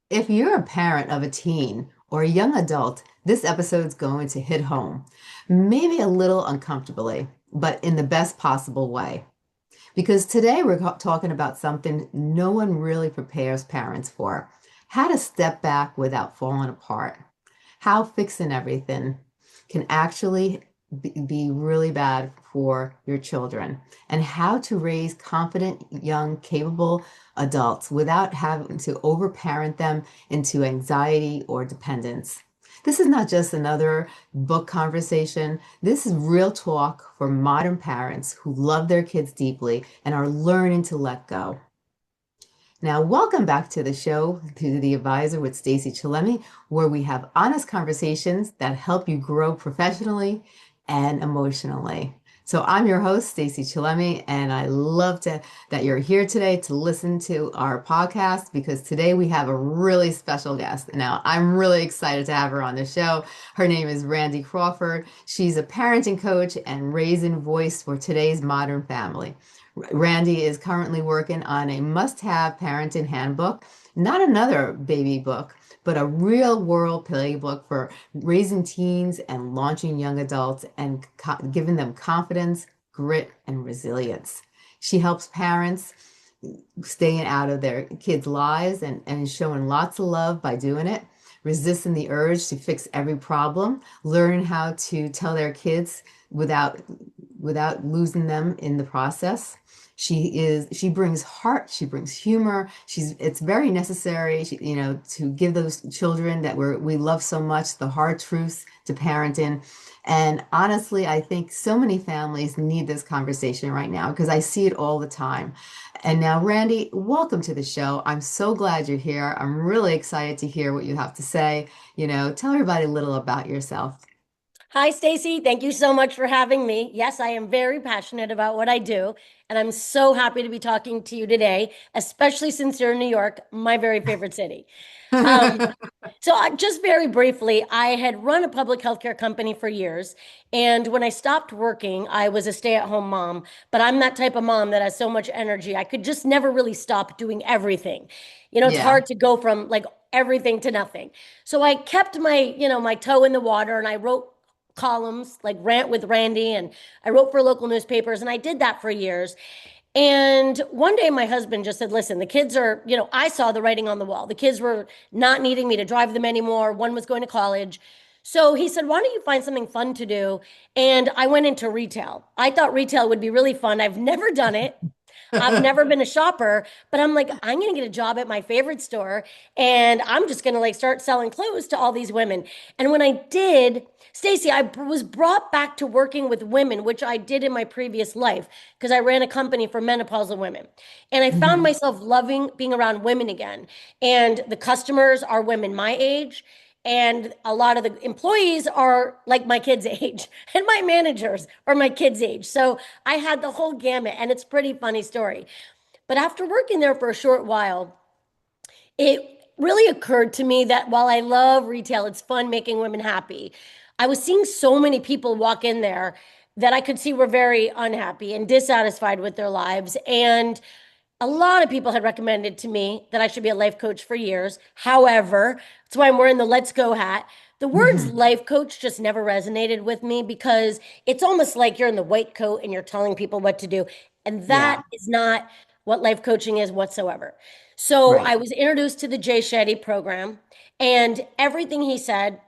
If you're a parent of a teen or a young adult, this episode's going to hit home. Maybe a little uncomfortably, but in the best possible way. Because today we're talking about something no one really prepares parents for: how to step back without falling apart, how fixing everything can actually be really bad for your children, and how to raise confident, young, capable adults without having to overparent them into anxiety or dependence. This is not just another book conversation. This is real talk for modern parents who love their kids deeply and are learning to let go. Now, welcome back to the show, to The Advisor with Stacey Chillemi, where we have honest conversations that help you grow professionally and emotionally. So I'm your host, Stacey Chillemi, and I love that you're here today to listen to our podcast because today we have a really special guest. Now, I'm really excited to have her on the show. Her name is Randi Crawford. She's a parenting coach and raising voice for today's modern family. Randi is currently working on a must-have parenting handbook, not another baby book, but a real-world playbook for raising teens and launching young adults and giving them confidence, grit, and resilience. She helps parents staying out of their kids' lives and showing lots of love by doing it, resisting the urge to fix every problem, learning how to tell their kids without losing them in the process. She brings heart, she brings humor. It's very necessary, to give those children that we love so much the hard truths to parenting. And honestly, I think so many families need this conversation right now because I see it all the time. And now, Randi, welcome to the show. I'm so glad you're here. I'm really excited to hear what you have to say. Tell everybody a little about yourself. Hi, Stacy. Thank you so much for having me. Yes, I am very passionate about what I do, and I'm so happy to be talking to you today, especially since you're in New York, my very favorite city. Um, just very briefly, I had run a public healthcare company for years, and when I stopped working, I was a stay-at-home mom, but I'm that type of mom that has so much energy. I could just never really stop doing everything. It's Yeah. hard to go from like everything to nothing. So I kept my toe in the water and I wrote columns like Rant with Randy, and I wrote for local newspapers, and I did that for years. And one day my husband just said, listen, the kids are, I saw the writing on the wall. The kids were not needing me to drive them anymore. One was going to college. So he said, why don't you find something fun to do? And I went into retail. I thought retail would be really fun. I've never done it. I've never been a shopper, but I'm like, I'm going to get a job at my favorite store and I'm just going to like start selling clothes to all these women. And when I did, Stacey, I was brought back to working with women, which I did in my previous life because I ran a company for menopausal women. And I found Mhm. myself loving being around women again. And the customers are women my age. And a lot of the employees are like my kids' age, and my managers are my kids' age. So I had the whole gamut, and it's a pretty funny story. But after working there for a short while, it really occurred to me that while I love retail, it's fun making women happy. I was seeing so many people walk in there that I could see were very unhappy and dissatisfied with their lives. And a lot of people had recommended to me that I should be a life coach for years. However, that's why I'm wearing the Let's Go hat. The words Mhm. life coach just never resonated with me because it's almost like you're in the white coat and you're telling people what to do. And Yeah, that is not what life coaching is whatsoever. So right. I was introduced to the Jay Shetty program, and everything he said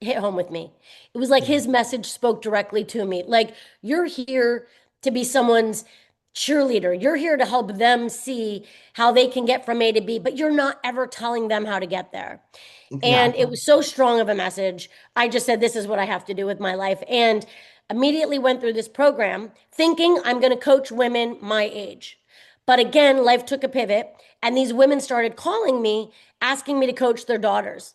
hit home with me. It was like Yeah. his message spoke directly to me. Like, you're here to be someone's cheerleader. You're here to help them see how they can get from A to B, but you're not ever telling them how to get there. And it Exactly. was so strong of a message. I just said, this is what I have to do with my life. And immediately went through this program thinking I'm going to coach women my age. But again, life took a pivot, and these women started calling me, asking me to coach their daughters.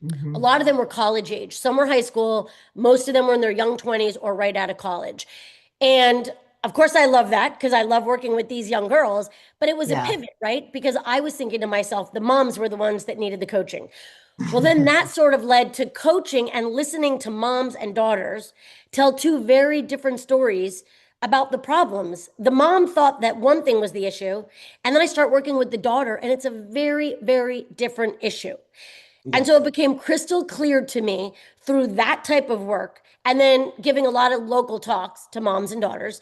A Hmm. lot of them were college age. Some were high school. Most of them were in their young 20s or right out of college. And of course, I love that because I love working with these young girls. But it was a Yeah. pivot, right? Because I was thinking to myself, the moms were the ones that needed the coaching. Well, then that sort of led to coaching and listening to moms and daughters tell two very different stories about the problems. The mom thought that one thing was the issue, and then I start working with the daughter, and it's a very, very different issue. And so Yes. it became crystal clear to me through that type of work, and then giving a lot of local talks to moms and daughters,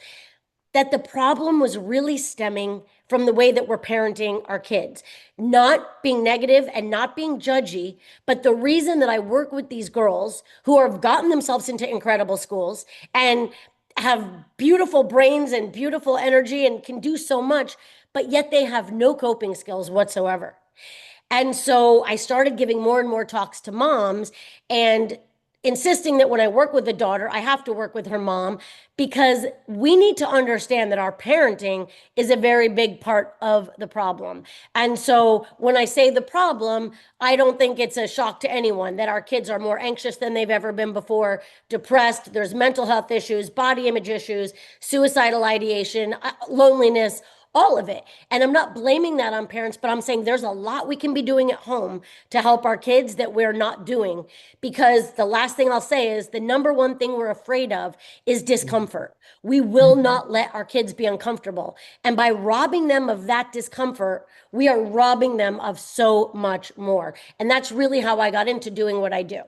that the problem was really stemming from the way that we're parenting our kids, not being negative and not being judgy. But the reason that I work with these girls who have gotten themselves into incredible schools and have beautiful brains and beautiful energy and can do so much, but yet they have no coping skills whatsoever. And so I started giving more and more talks to moms and insisting that when I work with a daughter, I have to work with her mom, because we need to understand that our parenting is a very big part of the problem. And so when I say the problem, I don't think it's a shock to anyone that our kids are more anxious than they've ever been before, depressed, there's mental health issues, body image issues, suicidal ideation, loneliness, all of it. And I'm not blaming that on parents, but I'm saying there's a lot we can be doing at home to help our kids that we're not doing. Because the last thing I'll say is the number one thing we're afraid of is discomfort. We will Mhm. not let our kids be uncomfortable. And by robbing them of that discomfort, we are robbing them of so much more. And that's really how I got into doing what I do.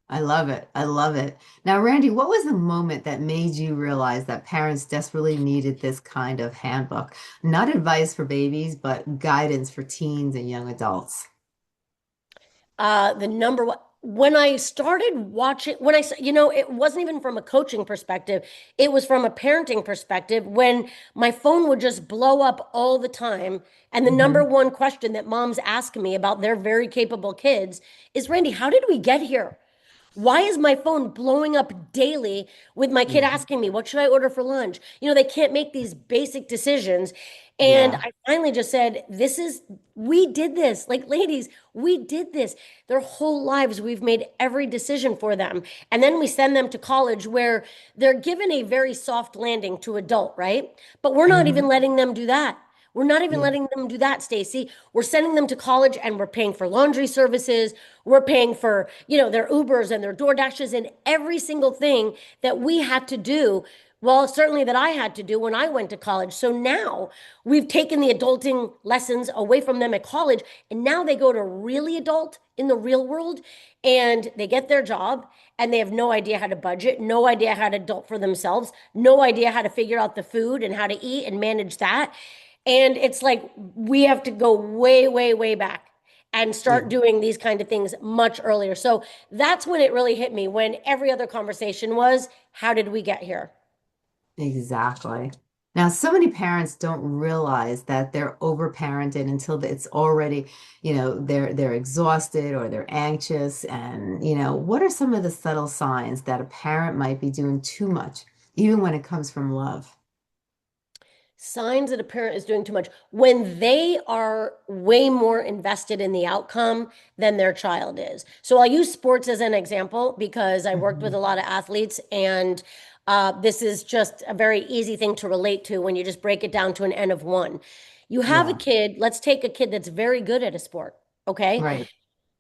I love it. I love it. Now, Randy, what was the moment that made you realize that parents desperately needed this kind of handbook? Not advice for babies, but guidance for teens and young adults. The number one, when I started watching, it wasn't even from a coaching perspective, it was from a parenting perspective when my phone would just blow up all the time. And the number Hmm. one question that moms ask me about their very capable kids is, Randy, how did we get here? Why is my phone blowing up daily with my kid Yeah. asking me, what should I order for lunch? They can't make these basic decisions. And Yeah. I finally just said, we did this. Like, ladies, we did this. Their whole lives, we've made every decision for them. And then we send them to college where they're given a very soft landing to adult, right? But we're not even Hmm. letting them do that. We're not even Yeah. letting them do that, Stacey. We're sending them to college and we're paying for laundry services. We're paying for, their Ubers and their DoorDashes and every single thing that we had to do. Well, certainly that I had to do when I went to college. So now we've taken the adulting lessons away from them at college, and now they go to really adult in the real world and they get their job and they have no idea how to budget, no idea how to adult for themselves, no idea how to figure out the food and how to eat and manage that. And it's like we have to go way, way, way back and Yeah. start doing these kind of things much earlier. So that's when it really hit me, when every other conversation was, how did we get here? Exactly. Now, so many parents don't realize that they're overparented until it's already, they're exhausted or they're anxious. And, what are some of the subtle signs that a parent might be doing too much, even when it comes from love? Signs that a parent is doing too much when they are way more invested in the outcome than their child is. So I'll use sports as an example because I worked with Mhm. a lot of athletes, and this is just a very easy thing to relate to when you just break it down to an N of one. You have a Yeah, kid, let's take a kid that's very good at a sport, okay? right.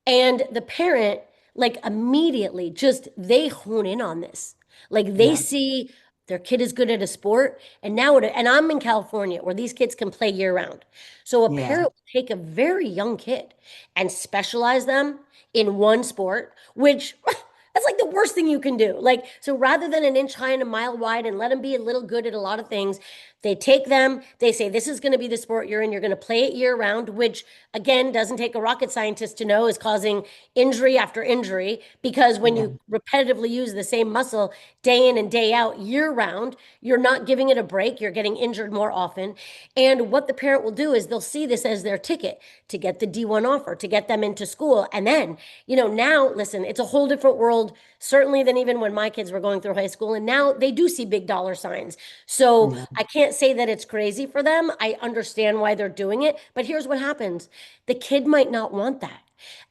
And the parent, like, immediately just they hone in on this. Like, they Yeah, see their kid is good at a sport. And now, and I'm in California where these kids can play year round. So a yeah, parent will take a very young kid and specialize them in one sport, which that's like the worst thing you can do. Like, so rather than an inch high and a mile wide and let them be a little good at a lot of things, they take them, they say, this is going to be the sport you're in. You're going to play it year round, which again doesn't take a rocket scientist to know is causing injury after injury, because when yeah, you repetitively use the same muscle day in and day out year round, you're not giving it a break. You're getting injured more often. And what the parent will do is they'll see this as their ticket to get the D1 offer, to get them into school. And then, now, listen, it's a whole different world, certainly than even when my kids were going through high school. And now they do see big dollar signs. So yeah, I can't say that it's crazy for them. I understand why they're doing it. But here's what happens: the kid might not want that.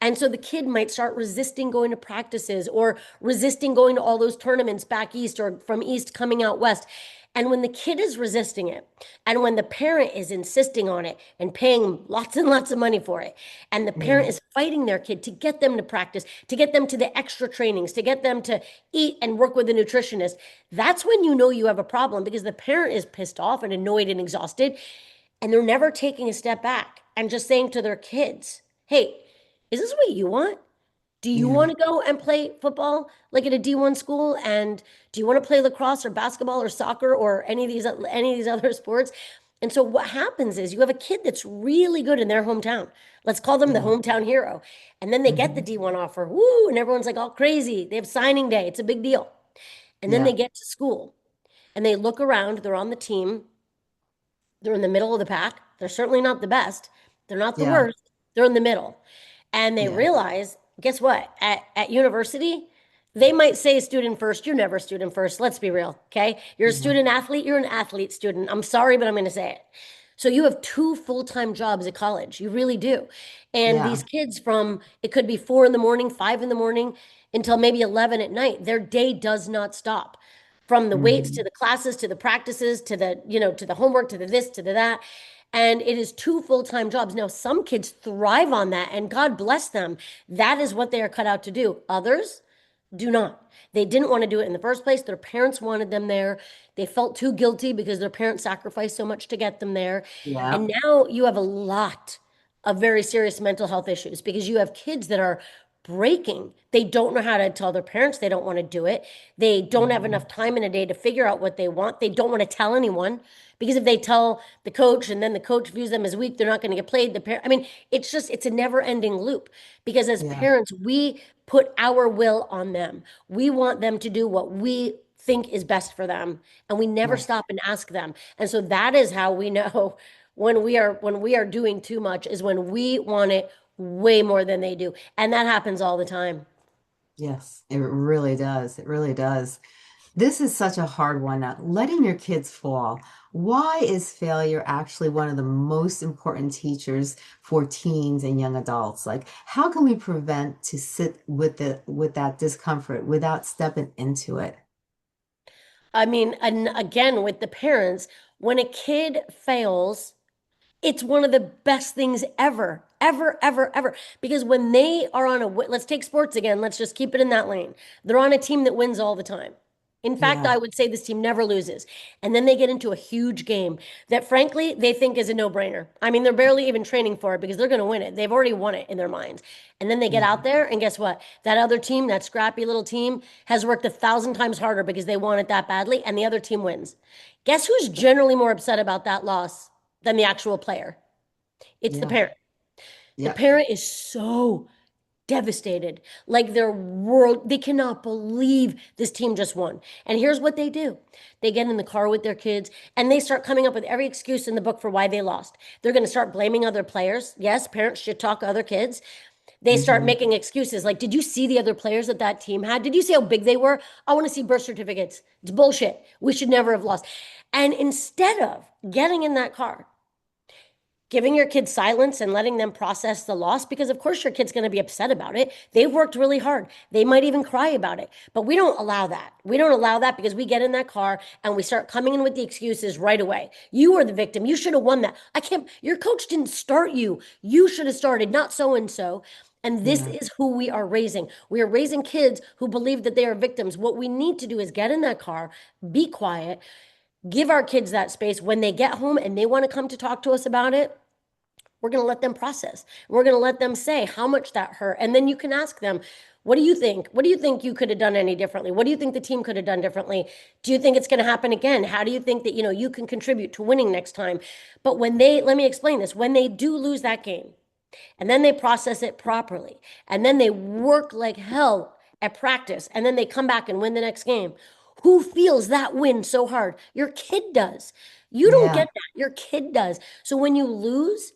And so the kid might start resisting going to practices or resisting going to all those tournaments back east or from east coming out west. And when the kid is resisting it, and when the parent is insisting on it and paying lots and lots of money for it, and the Yeah. parent is fighting their kid to get them to practice, to get them to the extra trainings, to get them to eat and work with a nutritionist, that's when you know you have a problem because the parent is pissed off and annoyed and exhausted, and they're never taking a step back and just saying to their kids, hey, is this what you want? Do you Yeah. want to go and play football like at a D1 school? And do you want to play lacrosse or basketball or soccer or any of these other sports? And so what happens is you have a kid that's really good in their hometown. Let's call them the Yeah. hometown hero. And then they get the Hmm. D1 offer. Woo, and everyone's like all crazy. They have signing day. It's a big deal. And then they Yeah. get to school and they look around, they're on the team, they're in the middle of the pack. They're certainly not the best. They're not the Yeah. worst. They're in the middle. And they Yeah. realize, guess what? At university, they might say student first. You're never student first. Let's be real. Okay. You're a Yeah. student athlete. You're an athlete student. I'm sorry, but I'm going to say it. So you have two full-time jobs at college. You really do. And Yeah. these kids from it could be 4 in the morning, 5 in the morning until maybe 11 at night. Their day does not stop from the weights to Hmm. the classes to the practices to the homework to the this to the that. And it is two full-time jobs. Now, some kids thrive on that, and God bless them. That is what they are cut out to do. Others do not. They didn't want to do it in the first place. Their parents wanted them there. They felt too guilty because their parents sacrificed so much to get them there. Yeah. And now you have a lot of very serious mental health issues because you have kids that are breaking. They don't know how to tell their parents they don't want to do it. They don't have Hmm. enough time in a day to figure out what they want. They don't want to tell anyone because if they tell the coach and then the coach views them as weak, they're not going to get played. I mean, it's a never-ending loop because as Yeah. parents, we put our will on them. We want them to do what we think is best for them, and we never Right. stop and ask them. And so that is how we know when we are doing too much is when we want it way more than they do. And that happens all the time. Yes, it really does. It really does. This is such a hard one. Now, letting your kids fall. Why is failure actually one of the most important teachers for teens and young adults? Like, how can we prevent to sit with that discomfort without stepping into it? I mean, and again, with the parents, when a kid fails, it's one of the best things ever, ever, ever, ever. Because when they are on let's take sports again, let's just keep it in that lane. They're on a team that wins all the time. In fact, Yeah. I would say this team never loses. And then they get into a huge game that, frankly, they think is a no brainer. I mean, they're barely even training for it because they're going to win it. They've already won it in their minds. And then they get Yeah. out there, and guess what? That other team, that scrappy little team, has worked 1,000 times harder because they want it that badly, and the other team wins. Guess who's generally more upset about that loss than the actual player? It's the Yeah. parent. The Yep. parent is so devastated. Like their world, they cannot believe this team just won. And here's what they do. They get in the car with their kids and they start coming up with every excuse in the book for why they lost. They're going to start blaming other players. Yes, parents should talk to other kids. They start Hmm. making excuses like, did you see the other players that that team had? Did you see how big they were? I want to see birth certificates. It's bullshit. We should never have lost. And instead of getting in that car giving your kids silence and letting them process the loss because of course your kid's going to be upset about it. They've worked really hard. They might even cry about it. But we don't allow that. We don't allow that because we get in that car and we start coming in with the excuses right away. You were the victim. You should have won that. I can't Your coach didn't start you. You should have started, not so and so. And this Yeah. is who we are raising. We are raising kids who believe that they are victims. What we need to do is get in that car, be quiet, give our kids that space when they get home and they want to come to talk to us about it. We're going to let them process. We're going to let them say how much that hurt. And then you can ask them, what do you think? What do you think you could have done any differently? What do you think the team could have done differently? Do you think it's going to happen again? How do you think that, you can contribute to winning next time? But let me explain this, when they do lose that game and then they process it properly and then they work like hell at practice and then they come back and win the next game, who feels that win so hard? Your kid does. You don't Yeah. get that. Your kid does. So when you lose,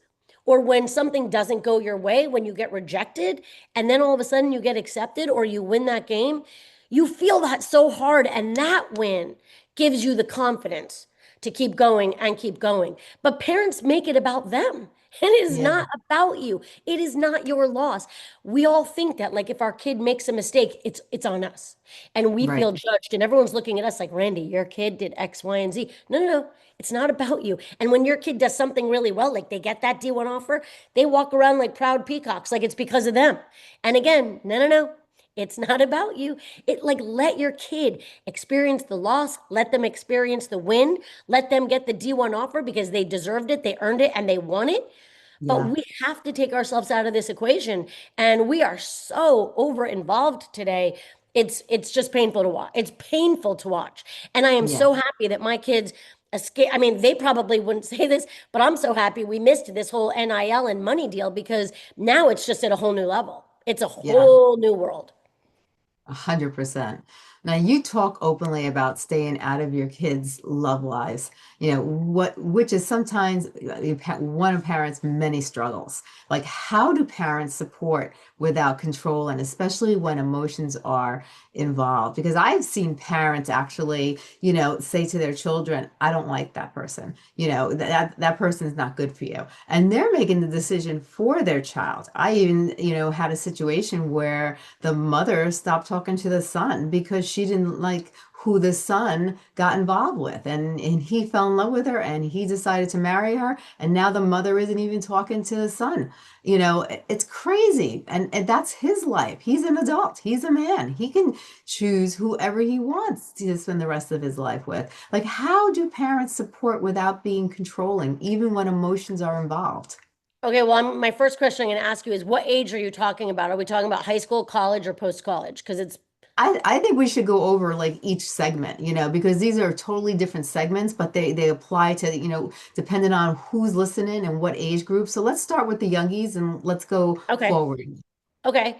or when something doesn't go your way, when you get rejected, and then all of a sudden you get accepted or you win that game, you feel that so hard. And that win gives you the confidence to keep going and keep going. But parents make it about them. It is Yeah. not about you. It is not your loss. We all think that like if our kid makes a mistake, it's on us. And we Right. feel judged and everyone's looking at us like, "Randy, your kid did X, Y, and Z." No, no, no. It's not about you. And when your kid does something really well, like they get that D1 offer, they walk around like proud peacocks, like it's because of them. And again, no, no, no. It's not about you. It like let your kid experience the loss, let them experience the win, let them get the D1 offer because they deserved it, they earned it, and they won it. But Yeah. we have to take ourselves out of this equation. And we are so over involved today. It's just painful to watch. It's painful to watch. And I am Yeah. so happy that my kids escape. I mean, they probably wouldn't say this, but I'm so happy we missed this whole NIL and money deal because now it's just at a whole new level. It's a Yeah. whole new world. 100%. Now you talk openly about staying out of your kids' love lives, which is sometimes one of parents' many struggles. Like, how do parents support without control, and especially when emotions are involved? Because I've seen parents actually, say to their children, "I don't like that person. That person's not good for you," and they're making the decision for their child. I even, had a situation where the mother stopped talking to the son because she didn't like who the son got involved with, and he fell in love with her and he decided to marry her, and now the mother isn't even talking to the son. It's crazy, and that's his life. He's an adult, he's a man, he can choose whoever he wants to spend the rest of his life with. Like, how do parents support without being controlling even when emotions are involved? Okay, well, my first question I'm going to ask you is what age are you talking about? Are we talking about high school, college, or post college? Because it's I think we should go over like each segment, because these are totally different segments, but they apply to, depending on who's listening and what age group. So let's start with the youngies and let's go okay. forward. Okay.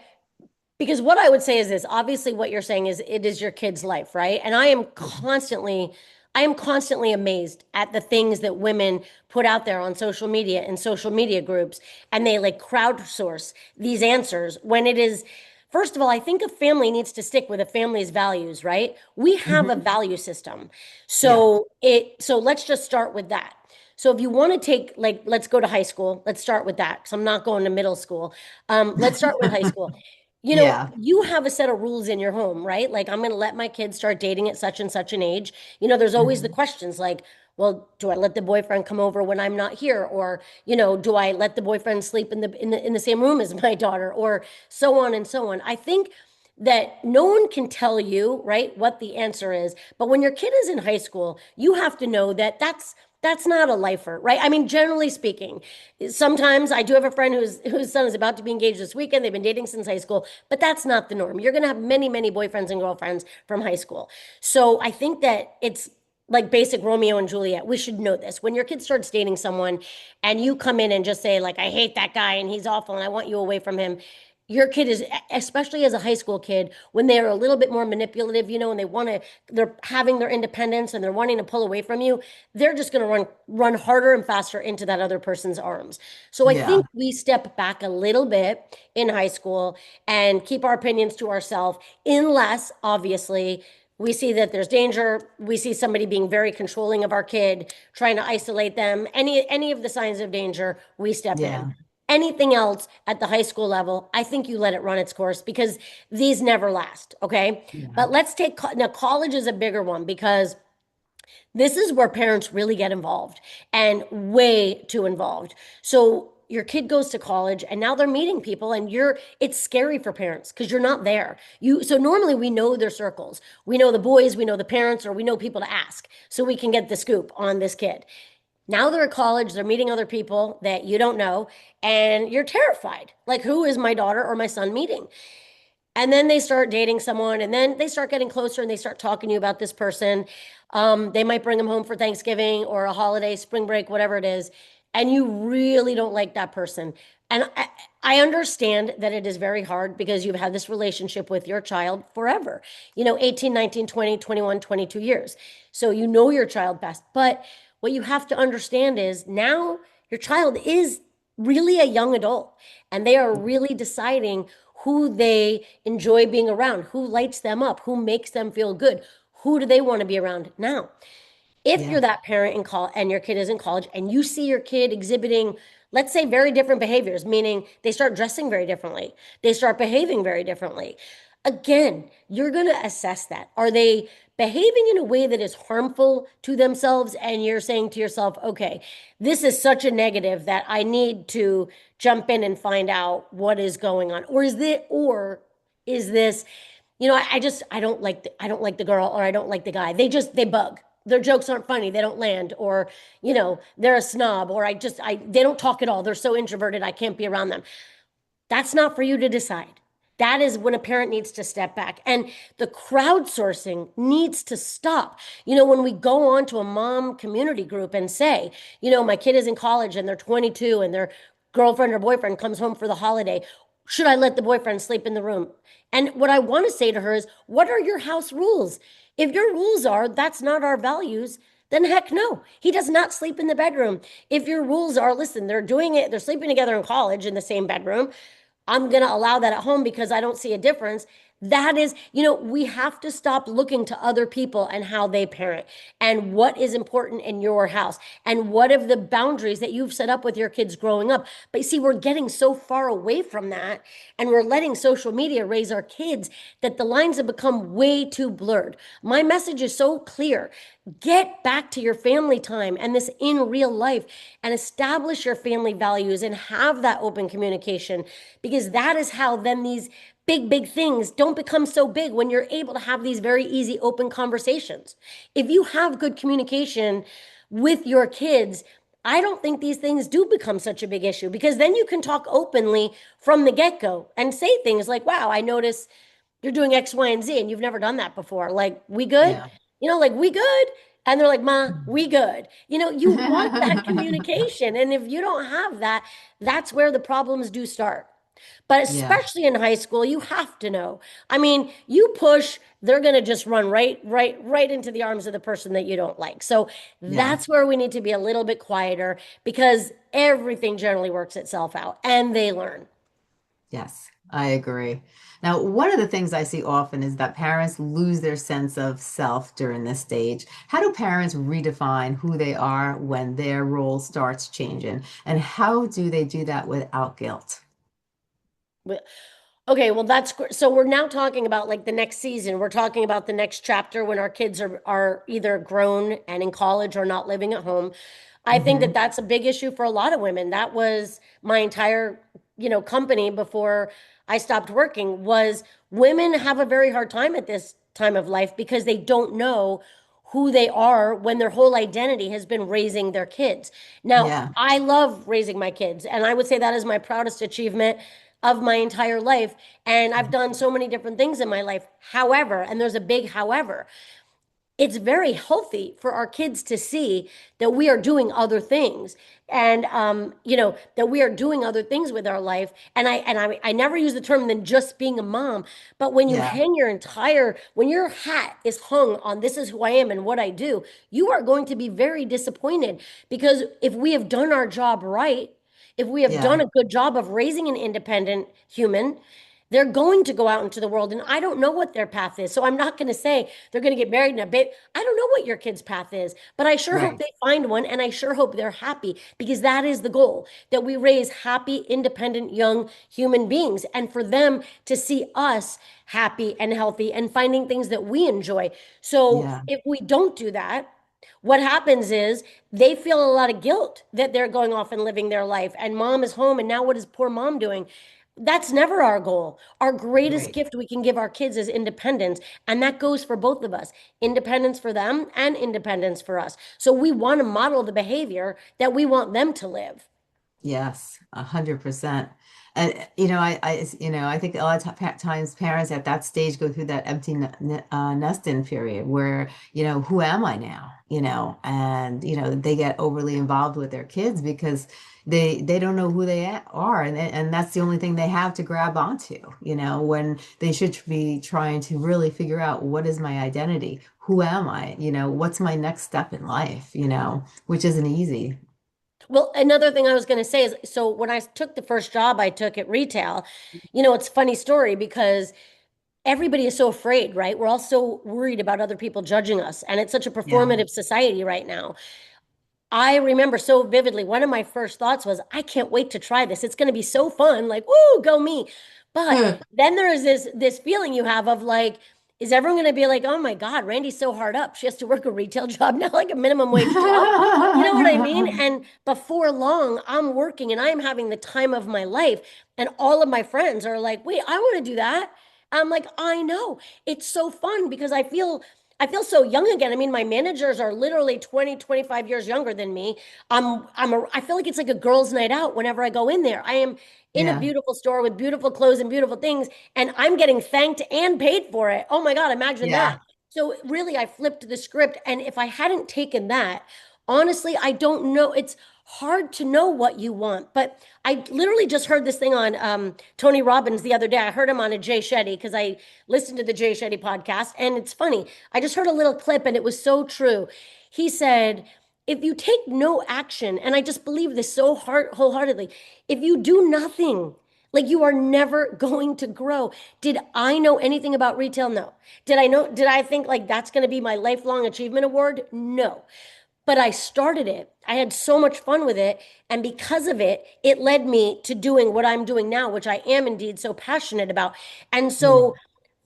Because what I would say is this, obviously what you're saying is it is your kid's life, right? And I am constantly amazed at the things that women put out there on social media and social media groups, and they like crowdsource these answers when it is, first of all, I think a family needs to stick with a family's values, right? We have a Hmm. value system. Yeah. So let's just start with that. So if you want to take like let's go to high school. Let's start with that because I'm not going to middle school. Let's start with high school. Yeah. You have a set of rules in your home, right? Like, I'm going to let my kids start dating at such and such an age. There's always the Hmm. questions like, well, do I let the boyfriend come over when I'm not here? Or, do I let the boyfriend sleep in the same room as my daughter? Or so on and so on. I think that no one can tell you, right, what the answer is. But when your kid is in high school, you have to know that that's not a lifer, right? I mean, generally speaking, sometimes I do have a friend whose son is about to be engaged this weekend. They've been dating since high school, but that's not the norm. You're going to have many, many boyfriends and girlfriends from high school. So I think that it's like basic Romeo and Juliet. We should know this. When your kid starts dating someone and you come in and just say, like, I hate that guy and he's awful and I want you away from him, your kid is, especially as a high school kid, when they're a little bit more manipulative, and they're having their independence and they're wanting to pull away from you, they're just going to run harder and faster into that other person's arms. So I Yeah. think we step back a little bit in high school and keep our opinions to ourselves, unless obviously we see that there's danger. We see somebody being very controlling of our kid, trying to isolate them. Any of the signs of danger, we step in. Yeah. Anything else at the high school level, I think you let it run its course because these never last. Okay. Yeah. But let's take now, college is a bigger one because this is where parents really get involved and way too involved. So your kid goes to college and now they're meeting people and it's scary for parents because you're not there. So normally we know their circles. We know the boys, we know the parents, or we know people to ask so we can get the scoop on this kid. Now they're at college, they're meeting other people that you don't know, and you're terrified. Like, who is my daughter or my son meeting? And then they start dating someone, and then they start getting closer and they start talking to you about this person. They might bring them home for Thanksgiving or a holiday, spring break, whatever it is. And you really don't like that person. And I understand that it is very hard because you've had this relationship with your child forever, 18, 19, 20, 21, 22 years. So you know your child best. But what you have to understand is now your child is really a young adult and they are really deciding who they enjoy being around, who lights them up, who makes them feel good, who do they want to be around now. If you're Yes. that parent in college and your kid is in college and you see your kid exhibiting, let's say, very different behaviors, meaning they start dressing very differently, they start behaving very differently. Again, you're going to assess that. Are they behaving in a way that is harmful to themselves? And you're saying to yourself, okay, this is such a negative that I need to jump in and find out what is going on. Or is this, I don't like the girl, or I don't like the guy. They bug. Their jokes aren't funny. They don't land, or they're a snob, or they don't talk at all. They're so introverted, I can't be around them. That's not for you to decide. That is when a parent needs to step back. And the crowdsourcing needs to stop. When we go on to a mom community group and say, my kid is in college and they're 22 and their girlfriend or boyfriend comes home for the holiday, should I let the boyfriend sleep in the room? And what I want to say to her is, what are your house rules? If your rules are, that's not our values, then heck no. He does not sleep in the bedroom. If your rules are, listen, they're doing it, they're sleeping together in college in the same bedroom, I'm going to allow that at home because I don't see a difference. That is, we have to stop looking to other people and how they parent and what is important in your house and what of the boundaries that you've set up with your kids growing up. But you see, we're getting so far away from that and we're letting social media raise our kids that the lines have become way too blurred. My message is so clear. Get back to your family time and this in real life and establish your family values and have that open communication, because that is how then these big things don't become so big when you're able to have these very easy open conversations. If you have good communication with your kids, I don't think these things do become such a big issue, because then you can talk openly from the get-go and say things like, wow, I notice you're doing X, Y, and Z, and you've never done that before. Like, we good? Yeah. Like, we good? And they're like, Ma, we good. You want that communication. And if you don't have that, that's where the problems do start. But Yeah. especially in high school, you have to know. I mean, you push, they're going to just run right into the arms of the person that you don't like. So Yeah. that's where we need to be a little bit quieter, because everything generally works itself out and they learn. Yes, I agree. Now, one of the things I see often is that parents lose their sense of self during this stage. How do parents redefine who they are when their role starts changing? And how do they do that without guilt? Okay, well so we're now talking about like the next season. We're talking about the next chapter when our kids are either grown and in college or not living at home. I think that Hmm. that's a big issue for a lot of women. That was my entire, company before I stopped working, was women have a very hard time at this time of life because they don't know who they are when their whole identity has been raising their kids. Now, Yeah. I love raising my kids, and I would say that is my proudest achievement of my entire life. And I've done so many different things in my life. However, and there's a big however, it's very healthy for our kids to see that we are doing other things, and that we are doing other things with our life. And I never use the term than just being a mom, but when you Yeah. hang when your hat is hung on this is who I am and what I do, you are going to be very disappointed, because if we have done our job right, if we have done Yeah. a good job of raising an independent human, they're going to go out into the world, and I don't know what their path is. So I'm not going to say they're going to get married in a bit. I don't know what your kid's path is, but I sure hope Right. they find one, and I sure hope they're happy, because that is the goal, that we raise happy, independent, young human beings, and for them to see us happy and healthy and finding things that we enjoy. So Yeah. if we don't do that, what happens is they feel a lot of guilt that they're going off and living their life, and mom is home, and now what is poor mom doing? That's never our goal. Our greatest Right. gift we can give our kids is independence. And that goes for both of us, independence for them and independence for us. So we want to model the behavior that we want them to live. Yes, 100%. And I think a lot of times parents at that stage go through that empty nesting period where, who am I now? And they get overly involved with their kids because they don't know who they are, and that's the only thing they have to grab onto, when they should be trying to really figure out what is my identity? Who am I? What's my next step in life? Which isn't easy. Well, another thing I was going to say is, so when I took the first job I took at retail, it's a funny story because everybody is so afraid, right? We're all so worried about other people judging us. And it's such a Yeah. performative society right now. I remember so vividly, one of my first thoughts was, I can't wait to try this. It's going to be so fun. Like, woo, go me. But then there is this feeling you have of like, is everyone going to be like, oh my God, Randy's so hard up. She has to work a retail job now, like a minimum wage job. You know what I mean? And before long, I'm working and I'm having the time of my life. And all of my friends are like, wait, I want to do that. I'm like, I know. It's so fun because I feel so young again. I mean, my managers are literally 20, 25 years younger than me. I feel like it's like a girls' night out whenever I go in there. I am in a Yeah. beautiful store with beautiful clothes and beautiful things, and I'm getting thanked and paid for it. Oh my God, imagine Yeah. that. So really, I flipped the script. And if I hadn't taken that, honestly, I don't know. It's hard to know what you want. But I literally just heard this thing on Tony Robbins the other day. I heard him on a Jay Shetty because I listened to the Jay Shetty podcast. And it's funny. I just heard a little clip and it was so true. He said, if you take no action, and I just believe this so wholeheartedly, if you do nothing, like you are never going to grow. Did I know anything about retail? No. Did I think like that's going to be my lifelong achievement award? No. But I started it. I had so much fun with it. And because of it, it led me to doing what I'm doing now, which I am indeed so passionate about. And so Mm.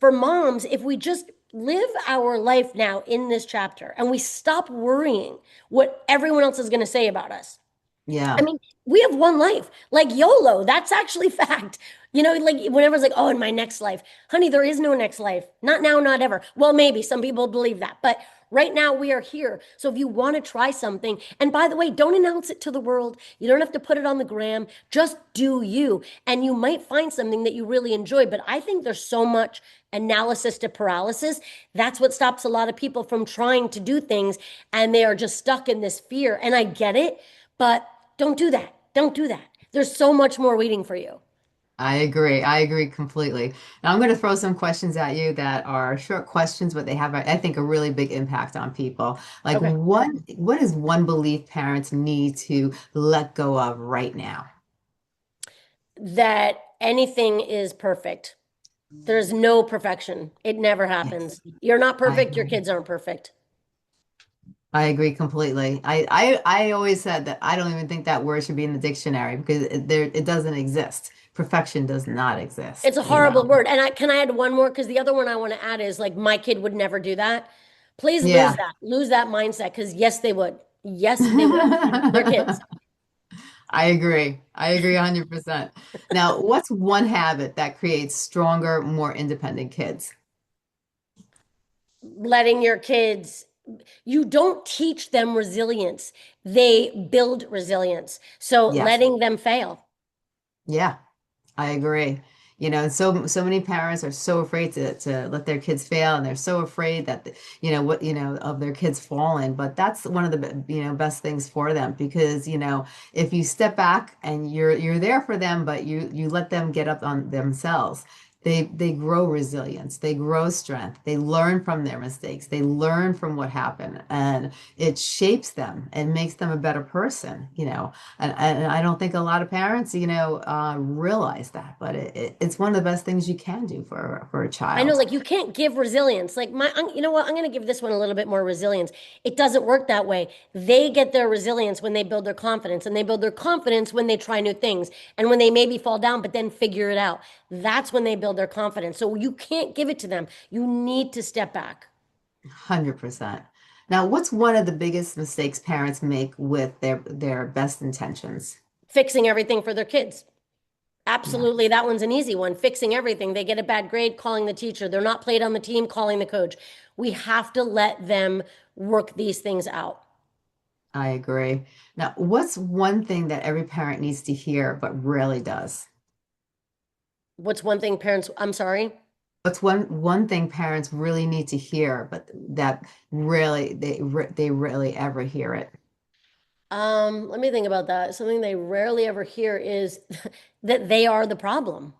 for moms, if we just live our life now in this chapter and we stop worrying what everyone else is going to say about us, I Yeah. mean, we have one life. Like YOLO, that's actually fact. Like whenever it's like, oh, in my next life, honey, there is no next life. Not now, not ever. Well, maybe some people believe that, but right now we are here. So if you want to try something, and by the way, don't announce it to the world. You don't have to put it on the gram. Just do you. And you might find something that you really enjoy. But I think there's so much analysis to paralysis. That's what stops a lot of people from trying to do things. And they are just stuck in this fear. And I get it, but don't do that. Don't do that. There's so much more waiting for you. I agree. I agree completely. Now I'm going to throw some questions at you that are short questions, but they have, I think, a really big impact on people. Like Okay. what is one belief parents need to let go of right now? That anything is perfect. There's no perfection. It never Yes, happens. You're not I perfect. Your agree. kids aren't perfect. I agree completely. I always said that I don't even think that word should be in the dictionary because it doesn't exist. Perfection does not It's exist, a you know. horrible word. And can I add one more? Because the other one I want to add is like, my kid would never do that. Please Yeah. lose that mindset. Because yes, they would. Yes, they would. They're kids. I agree. I agree 100%. Now, what's one habit that creates stronger, more independent kids? Letting your kids, you don't teach them resilience, they build resilience. So Yes. letting them fail. Yeah, I agree. So many parents are so afraid to let their kids fail, and they're so afraid that of their kids falling. But that's one of the best things for them because if you step back and you're there for them, but you let them get up on themselves, they grow resilience, they grow strength, they learn from their mistakes, they learn from what happened, and it shapes them and makes them a better person. And I don't think a lot of parents, realize that, but it's one of the best things you can do for a I know, child. like you can't give resilience. Like you know what? I'm going to give this one a little bit more resilience. It doesn't work that way. They get their resilience when they build their confidence, and they build their confidence when they try new things, and when they maybe fall down, but then figure it out. That's when they build their confidence. So you can't give it to them. You need to step back. 100%. Now, what's one of the biggest mistakes parents make with their best intentions? Fixing everything for their kids. Yeah, Absolutely, that one's an easy one. Fixing everything. They get a bad grade, calling the teacher. They're not played on the team, calling the coach. We have to let them work these things out. I agree. Now, what's one thing that every parent needs to hear but rarely does? What's one thing parents, I'm sorry. What's one thing parents really need to hear, but that really they rarely ever hear it? Let me think about that. Something they rarely ever hear is that they are the problem.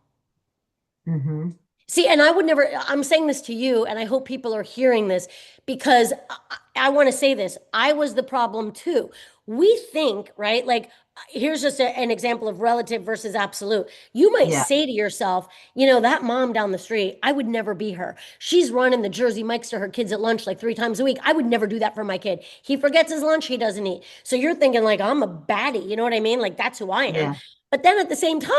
Hmm. See, and I would never, I'm saying this to you, and I hope people are hearing this because I want to say this. I was the problem too. We think, right? Like, here's just an example of relative versus absolute. You might Yeah. say to yourself, that mom down the street, I would never be her. She's running the Jersey Mikes to her kids at lunch like 3 times a week. I would never do that for my kid. He forgets his lunch, he doesn't eat. So you're thinking, like, I'm a baddie. You know what I mean? Like, that's who I am. Yeah. But then at the same time,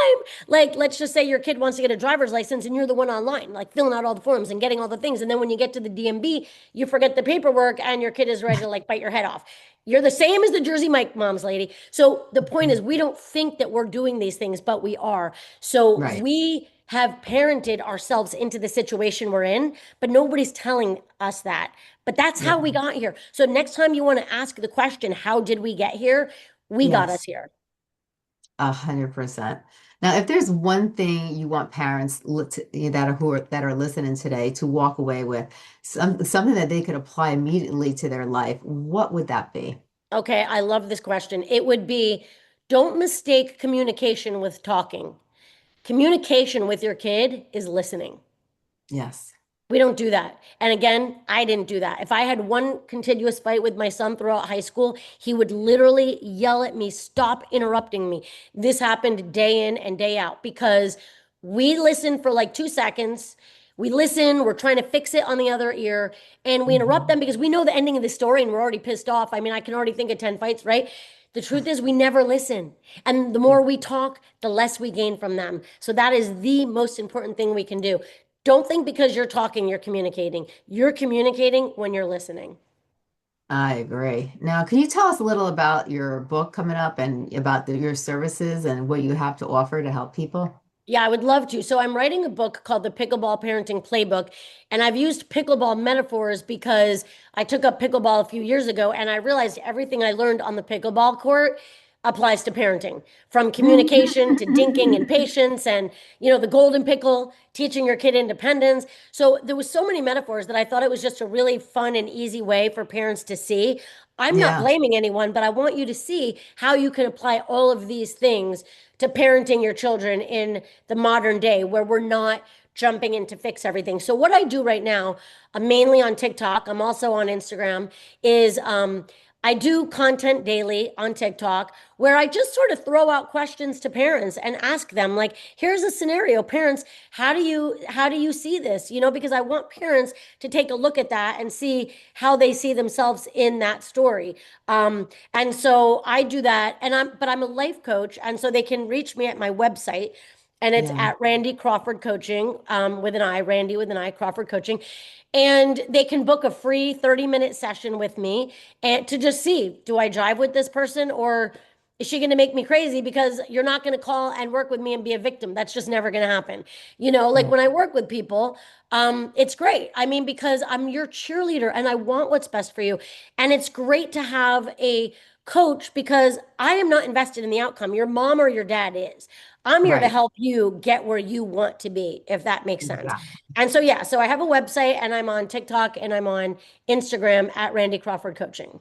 like, let's just say your kid wants to get a driver's license and you're the one online, like filling out all the forms and getting all the things. And then when you get to the DMV, you forget the paperwork and your kid is ready to like bite your head off. You're the same as the Jersey Mike moms, lady. So the point is, we don't think that we're doing these things, but we are. So Right. we have parented ourselves into the situation we're in, but nobody's telling us that. But that's Yeah. how we got here. So next time you want to ask the question, how did we get here? We got us Yes. here. 100%. Now, if there's one thing you want parents that are listening today to walk away with, something that they could apply immediately to their life, what would that be? Okay, I love this question. It would be, don't mistake communication with talking. Communication with your kid is listening. Yes. We don't do that. And again, I didn't do that. If I had one continuous fight with my son throughout high school, he would literally yell at me, stop interrupting me. This happened day in and day out because we listen for like 2 seconds. We listen, we're trying to fix it on the other ear, and we interrupt Mhm. them because we know the ending of the story and we're already pissed off. I mean, I can already think of 10 fights, right? The truth is, we never listen. And the Yeah. more we talk, the less we gain from them. So that is the most important thing we can do. Don't think because you're talking, you're communicating. You're communicating when you're listening. I agree. Now, can you tell us a little about your book coming up and about your services and what you have to offer to help people? Yeah, I would love to. So I'm writing a book called The Pickleball Parenting Playbook, and I've used pickleball metaphors because I took up pickleball a few years ago and I realized everything I learned on the pickleball court applies to parenting, from communication to dinking and patience and, the golden pickle, teaching your kid independence. So there was so many metaphors that I thought it was just a really fun and easy way for parents to see. I'm not Yeah. blaming anyone, but I want you to see how you can apply all of these things to parenting your children in the modern day where we're not jumping in to fix everything. So what I do right now, I'm mainly on TikTok, I'm also on Instagram, is I do content daily on TikTok where I just sort of throw out questions to parents and ask them like, here's a scenario, parents, how do you see this? Because I want parents to take a look at that and see how they see themselves in that story. And so I do that, and I'm a life coach, and so they can reach me at my website, and it's Yeah. at Randi Crawford Coaching, with an I, Randi with an I, Crawford Coaching. And they can book a free 30-minute session with me and to just see, do I jive with this person or is she going to make me crazy? Because you're not going to call and work with me and be a victim. That's just never going to happen. Like Right. when I work with people, it's great. I mean, because I'm your cheerleader and I want what's best for you. And it's great to have a coach because I am not invested in the outcome. Your mom or your dad is. I'm here to Right. help you get where you want to be, if that makes sense. Exactly. And so, yeah, so I have a website and I'm on TikTok and I'm on Instagram at Randi Crawford Coaching.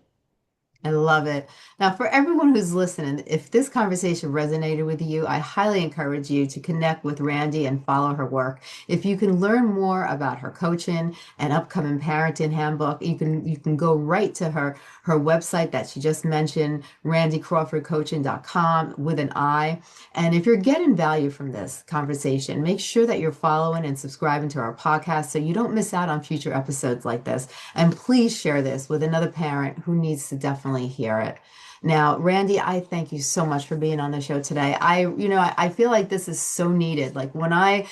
I love it. Now, for everyone who's listening, if this conversation resonated with you, I highly encourage you to connect with Randy and follow her work. If you can learn more about her coaching and upcoming parenting handbook, you can go right to her website that she just mentioned, randycrawfordcoaching.com with an I. And if you're getting value from this conversation, make sure that you're following and subscribing to our podcast so you don't miss out on future episodes like this. And please share this with another parent who needs to definitely hear it. Now, Randy, I thank you so much for being on the show today. I feel like this is so needed. Like when I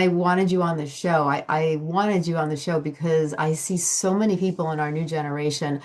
wanted you on the show, I wanted you on the show because I see so many people in our new generation,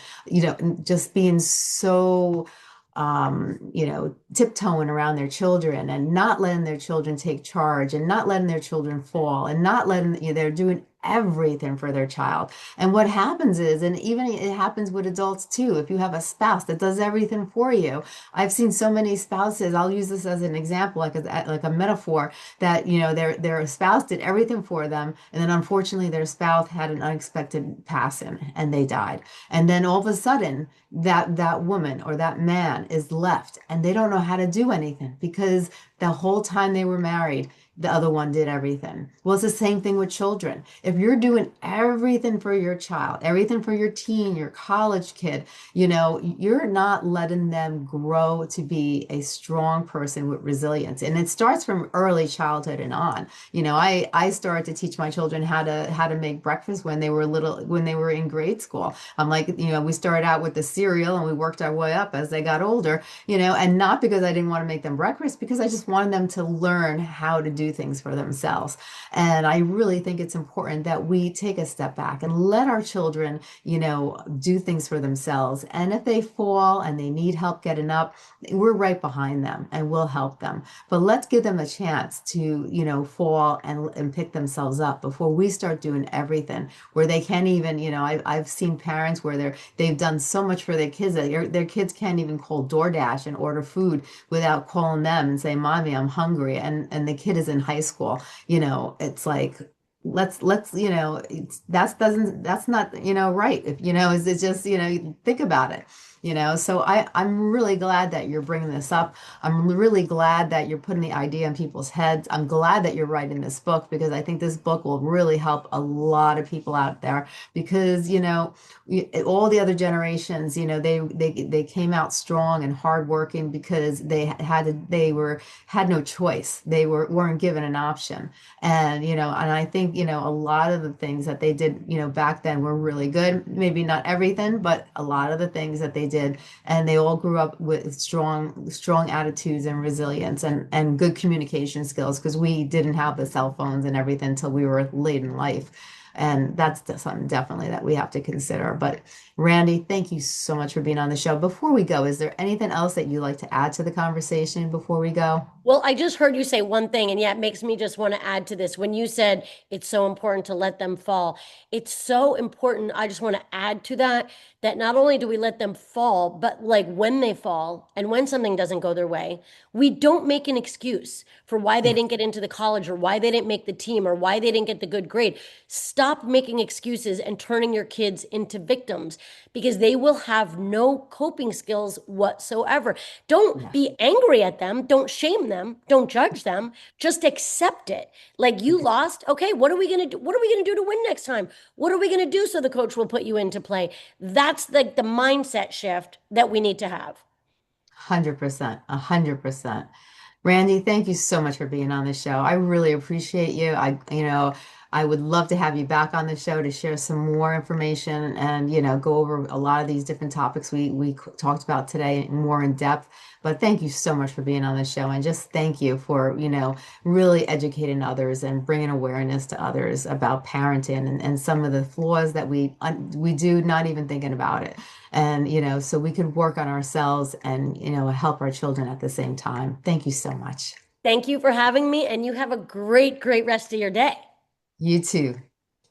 just being so tiptoeing around their children and not letting their children take charge and not letting their children fall and not letting, they're doing everything for their child. And what happens is, and even it happens with adults too, if you have a spouse that does everything for you. I've seen so many spouses, I'll use this as an example, like a metaphor, that, their spouse did everything for them. And then unfortunately their spouse had an unexpected passing and they died. And then all of a sudden that woman or that man is left and they don't know how to do anything because the whole time they were married, the other one did everything. Well, it's the same thing with children. If you're doing everything for your child, everything for your teen, your college kid, you're not letting them grow to be a strong person with resilience. And it starts from early childhood and on. I started to teach my children how to make breakfast when they were little, when they were in grade school. I'm like, we started out with the cereal and we worked our way up as they got older, and not because I didn't want to make them breakfast, because I just wanted them to learn how to do things for themselves. And I really think it's important that we take a step back and let our children, do things for themselves. And if they fall and they need help getting up, we're right behind them and we'll help them. But let's give them a chance to, fall and pick themselves up before we start doing everything where they can't even, I've seen parents where they've done so much for their kids that their kids can't even call DoorDash and order food without calling them and say, Mommy, I'm hungry. And the kid is in high school. It's like, let's that's not right. If is it just think about it. So I'm really glad that you're bringing this up. I'm really glad that you're putting the idea in people's heads. I'm glad that you're writing this book, because I think this book will really help a lot of people out there, because all the other generations, they came out strong and hardworking because had no choice. They weren't given an option. And I think, a lot of the things that they did, back then were really good. Maybe not everything, but a lot of the things that they did. And they all grew up with strong attitudes and resilience and good communication skills, because we didn't have the cell phones and everything until we were late in life. And that's something definitely that we have to consider. But Randy, thank you so much for being on the show. Before we go, is there anything else that you'd like to add to the conversation before we go? Well, I just heard you say one thing, and yeah, it makes me just want to add to this. When you said it's so important to let them fall, it's so important. I just want to add to that, that not only do we let them fall, but like when they fall and when something doesn't go their way, we don't make an excuse for why they Yeah. didn't get into the college or why they didn't make the team or why they didn't get the good grade. Stop making excuses and turning your kids into victims, because they will have no coping skills whatsoever. Don't Yeah. be angry at them. Don't shame them. Don't judge them. Just accept it. Like, you lost. Okay, what are we going to do? What are we going to do to win next time? What are we going to do so the coach will put you into play? That's like the mindset shift that we need to have. 100%, 100%. Randy, thank you so much for being on the show. I really appreciate you. I would love to have you back on the show to share some more information and, go over a lot of these different topics we talked about today more in depth. But thank you so much for being on the show, and just thank you for, really educating others and bringing awareness to others about parenting and some of the flaws that we do, not even thinking about it. And, so we could work on ourselves and, help our children at the same time. Thank you so much. Thank you for having me, and you have a great, great rest of your day. You too.